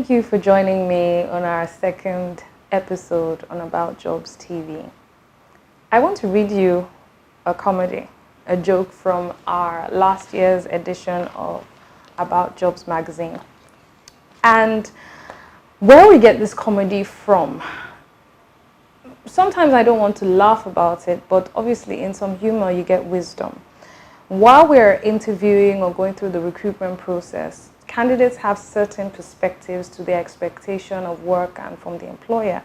Thank you for joining me on our second episode on About Jobs TV. I want to read you a comedy, a joke from our last year's edition of About Jobs magazine. And where we get this comedy from, sometimes I don't want to laugh about it, but obviously in some humor you get wisdom. While we're interviewing or going through the recruitment process, candidates have certain perspectives to their expectation of work and from the employer.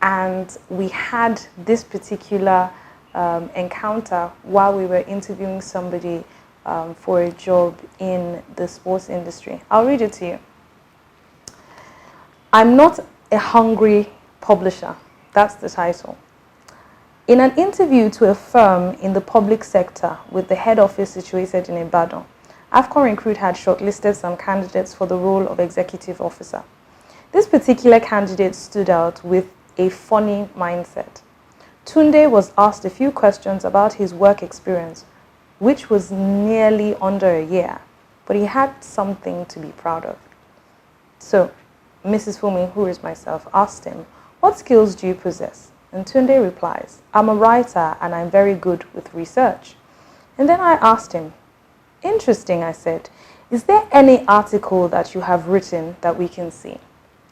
And we had this particular encounter while we were interviewing somebody for a job in the sports industry. I'll read it to you. I'm not a hungry publisher. That's the title. In an interview to a firm in the public sector with the head office situated in Ibadan, Afcon Recruit had shortlisted some candidates for the role of executive officer. This particular candidate stood out with a funny mindset. Tunde was asked a few questions about his work experience, which was nearly under a year, but he had something to be proud of. So, Mrs. Fumi, who is myself, asked him, "What skills do you possess?" And Tunde replies, "I'm a writer and I'm very good with research." And then I asked him, "Interesting," I said, "is there any article that you have written that we can see?"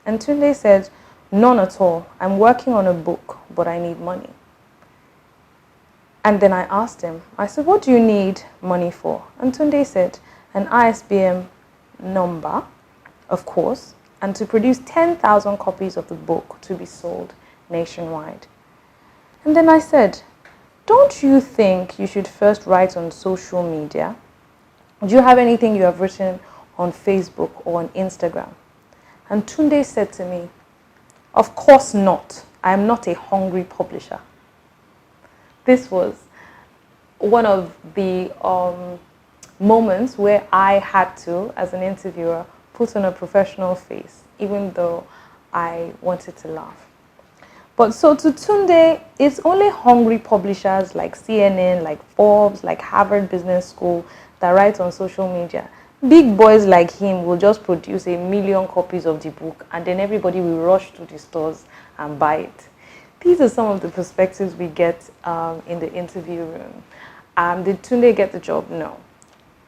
And Tunde said, "None at all. I'm working on a book, but I need money." And then I asked him, I said, "What do you need money for?" And Tunde said, "An ISBN number, of course, and to produce 10,000 copies of the book to be sold nationwide." And then I said, "Don't you think you should first write on social media? Do you have anything you have written on Facebook or on Instagram?" And Tunde said to me, "Of course not. I am not a hungry publisher." This was one of the moments where I had to, as an interviewer, put on a professional face, even though I wanted to laugh. But so to Tunde, it's only hungry publishers like CNN, like Forbes, like Harvard Business School that write on social media. Big boys like him will just produce 1 million copies of the book and then everybody will rush to the stores and buy it. These are some of the perspectives we get in the interview room. Did Tunde get the job? No.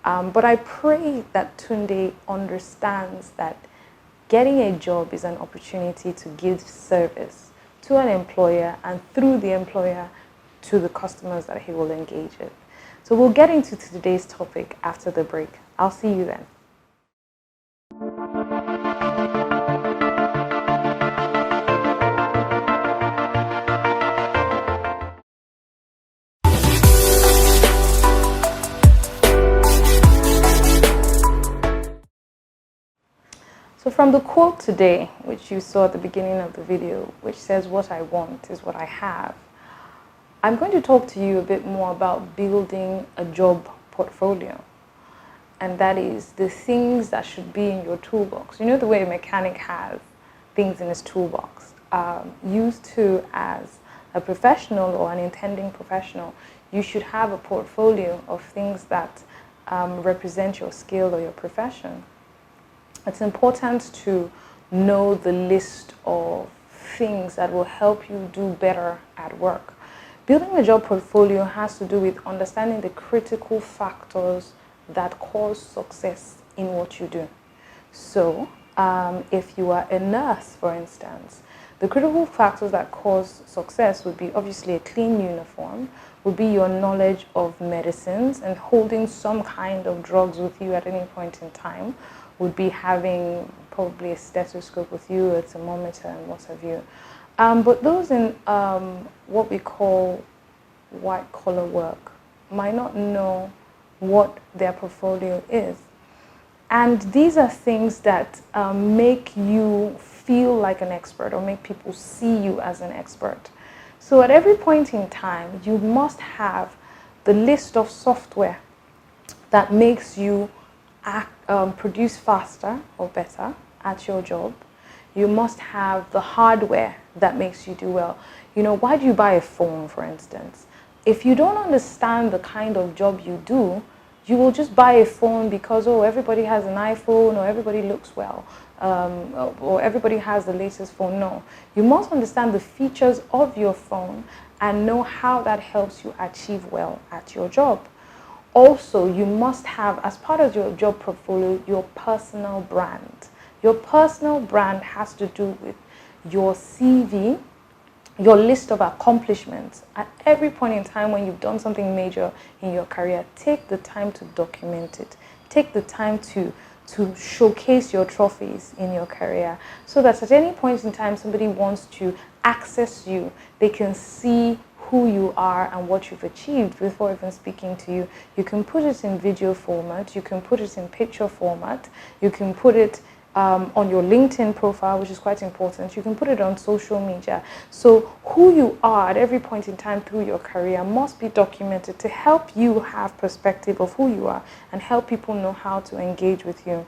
But I pray that Tunde understands that getting a job is an opportunity to give service to an employer and through the employer to the customers that he will engage with. So we'll get into today's topic after the break. I'll see you then. So from the quote today, which you saw at the beginning of the video, which says, "What I want is what I have," I'm going to talk to you a bit more about building a job portfolio. And that is the things that should be in your toolbox. You know the way a mechanic has things in his toolbox. Used to as a professional or an intending professional, you should have a portfolio of things that represent your skill or your profession. It's important to know the list of things that will help you do better at work. Building a job portfolio has to do with understanding the critical factors that cause success in what you do. So, if you are a nurse, for instance, the critical factors that cause success would be obviously a clean uniform, would be your knowledge of medicines and holding some kind of drugs with you at any point in time, would be having probably a stethoscope with you, a thermometer and what have you. But those in what we call white collar work might not know what their portfolio is. And these are things that make you feel like an expert or make people see you as an expert. So at every point in time, you must have the list of software that makes you produce faster or better at your job. You must have the hardware that makes you do well. You know, why do you buy a phone, for instance? If you don't understand the kind of job you do, You will just buy a phone because, oh, everybody has an iPhone, or everybody looks well, or everybody has the latest phone. No, you must understand the features of your phone and know how that helps you achieve well at your job. Also, you must have, as part of your job portfolio, your personal brand. Your personal brand has to do with your CV, your list of accomplishments. At every point in time when you've done something major in your career, take the time to document it. Take the time to showcase your trophies in your career, so that at any point in time somebody wants to access you, they can see who you are and what you've achieved before even speaking to you. You can put it in video format, you can put it in picture format, you can put it on your LinkedIn profile, which is quite important. You can put it on social media. So who you are at every point in time through your career must be documented to help you have perspective of who you are and help people know how to engage with you.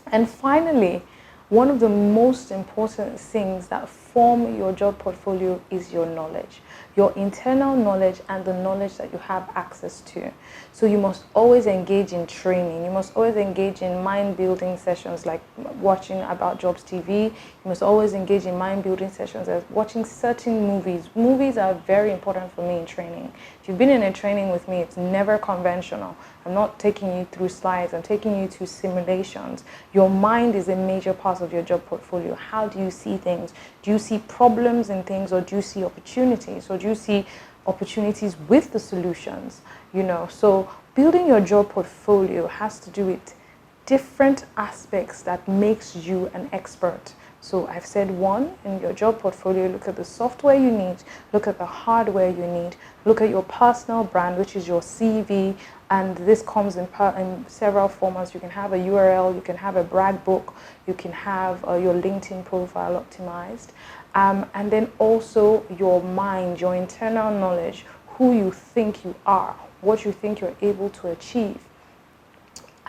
And finally, one of the most important things that form your job portfolio is your knowledge, your internal knowledge and the knowledge that you have access to. So you must always engage in training. You must always engage in mind-building sessions like watching About Jobs TV. You must always engage in mind-building sessions as watching certain movies. Movies are very important for me in training. If you've been in a training with me, it's never conventional. I'm not taking you through slides. I'm taking you to simulations. Your mind is a major part of your job portfolio. How do you see things? Do you see problems in things, or do you see opportunities? Or do you see opportunities with the solutions? So building your job portfolio has to do with different aspects that makes you an expert. So I've said one, in your job portfolio, look at the software you need, look at the hardware you need, look at your personal brand, which is your CV, and this comes in several formats. You can have a URL, you can have a brag book, you can have your LinkedIn profile optimized, and then also your mind, your internal knowledge, who you think you are, what you think you're able to achieve,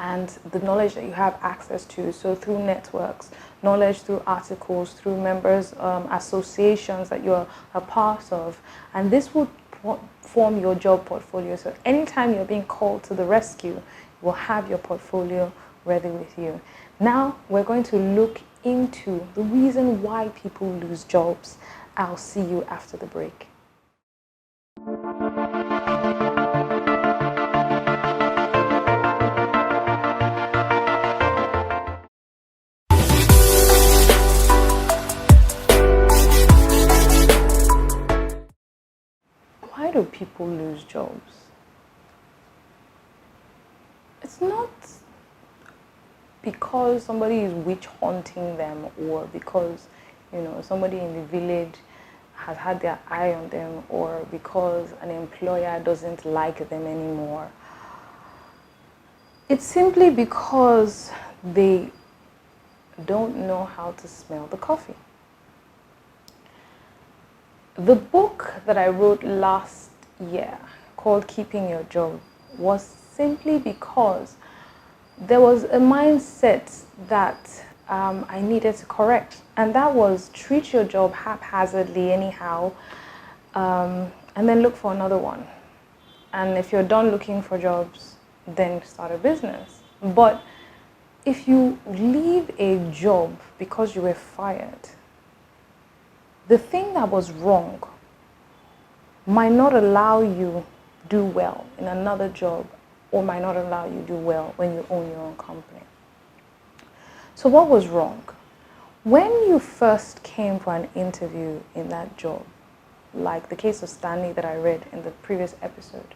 and the knowledge that you have access to. So through networks, knowledge through articles, through members, associations that you're a part of. And this will form your job portfolio. So anytime you're being called to the rescue, you will have your portfolio ready with you. Now we're going to look into the reason why people lose jobs. I'll see you after the break. Why do people lose jobs? It's not because somebody is witch hunting them, or because somebody in the village has had their eye on them, or because an employer doesn't like them anymore. It's simply because they don't know how to smell the coffee. The book that I wrote last year called Keeping Your Job was simply because there was a mindset that I needed to correct, and that was treat your job haphazardly anyhow, and then look for another one. And if you're done looking for jobs, then start a business. But if you leave a job because you were fired, the thing that was wrong might not allow you do well in another job, or might not allow you do well when you own your own company. So what was wrong? When you first came for an interview in that job, like the case of Stanley that I read in the previous episode,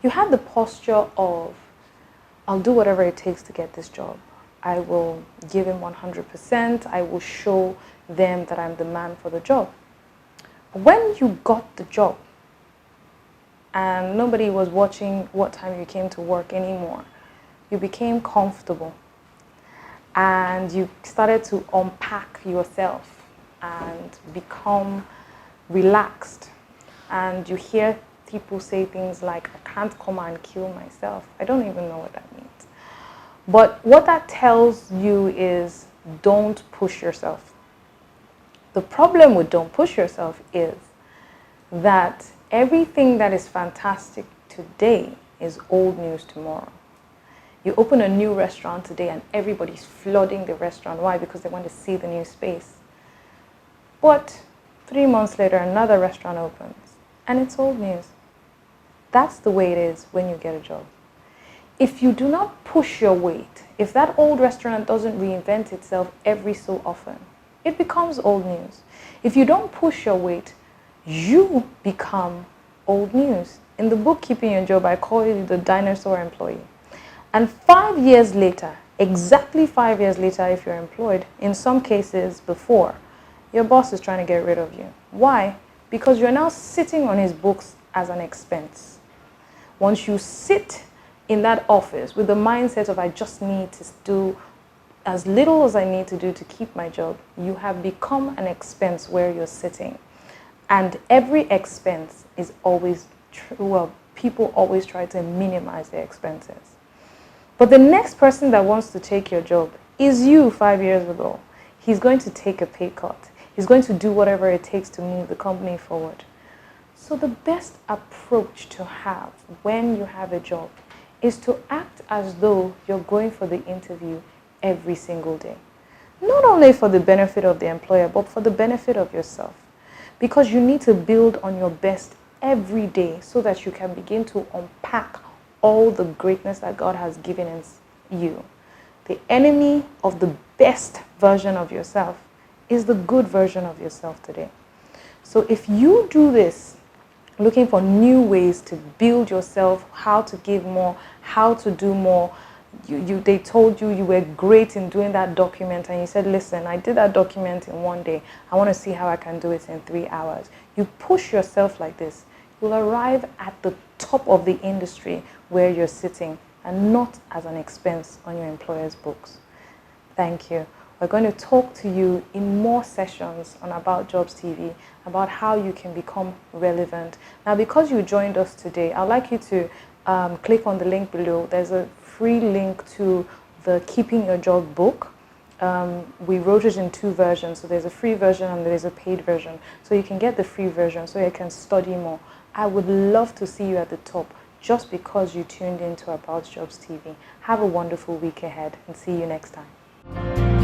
you had the posture of, I'll do whatever it takes to get this job. I will give him 100%. I will show them that I'm the man for the job. But when you got the job and nobody was watching what time you came to work anymore, you became comfortable and you started to unpack yourself and become relaxed. And you hear people say things like, I can't come and kill myself. I don't even know what that means. But what that tells you is don't push yourself. The problem with don't push yourself is that everything that is fantastic today is old news tomorrow. You open a new restaurant today and everybody's flooding the restaurant. Why? Because they want to see the new space. But 3 months later, another restaurant opens and it's old news. That's the way it is when you get a job. If you do not push your weight, if that old restaurant doesn't reinvent itself every so often, it becomes old news. If you don't push your weight, you become old news. In the book, Keeping Your Job, I call you the dinosaur employee. And 5 years later, exactly 5 years later, if you're employed, in some cases before, your boss is trying to get rid of you. Why? Because you're now sitting on his books as an expense. Once you sit in that office with the mindset of I just need to do as little as I need to do to keep my job, you have become an expense where you're sitting. And every expense is always true. Well, people always try to minimize their expenses. But the next person that wants to take your job is you 5 years ago. He's going to take a pay cut. He's going to do whatever it takes to move the company forward. So the best approach to have when you have a job is to act as though you're going for the interview every single day. Not only for the benefit of the employer, but for the benefit of yourself. Because you need to build on your best every day so that you can begin to unpack all the greatness that God has given you. The enemy of the best version of yourself is the good version of yourself today. So if you do this, looking for new ways to build yourself, how to give more, how to do more, they told you were great in doing that document and you said, listen, I did that document in 1 day. I want to see how I can do it in 3 hours. You push yourself like this, you'll arrive at the top of the industry where you're sitting and not as an expense on your employer's books. Thank you. We're going to talk to you in more sessions on About Jobs TV about how you can become relevant. Now, because you joined us today, I'd like you to click on the link below. There's a free link to the Keeping Your Job book. We wrote it in 2 versions. So there's a free version and there's a paid version. So you can get the free version so you can study more. I would love to see you at the top just because you tuned into About Jobs TV. Have a wonderful week ahead and see you next time.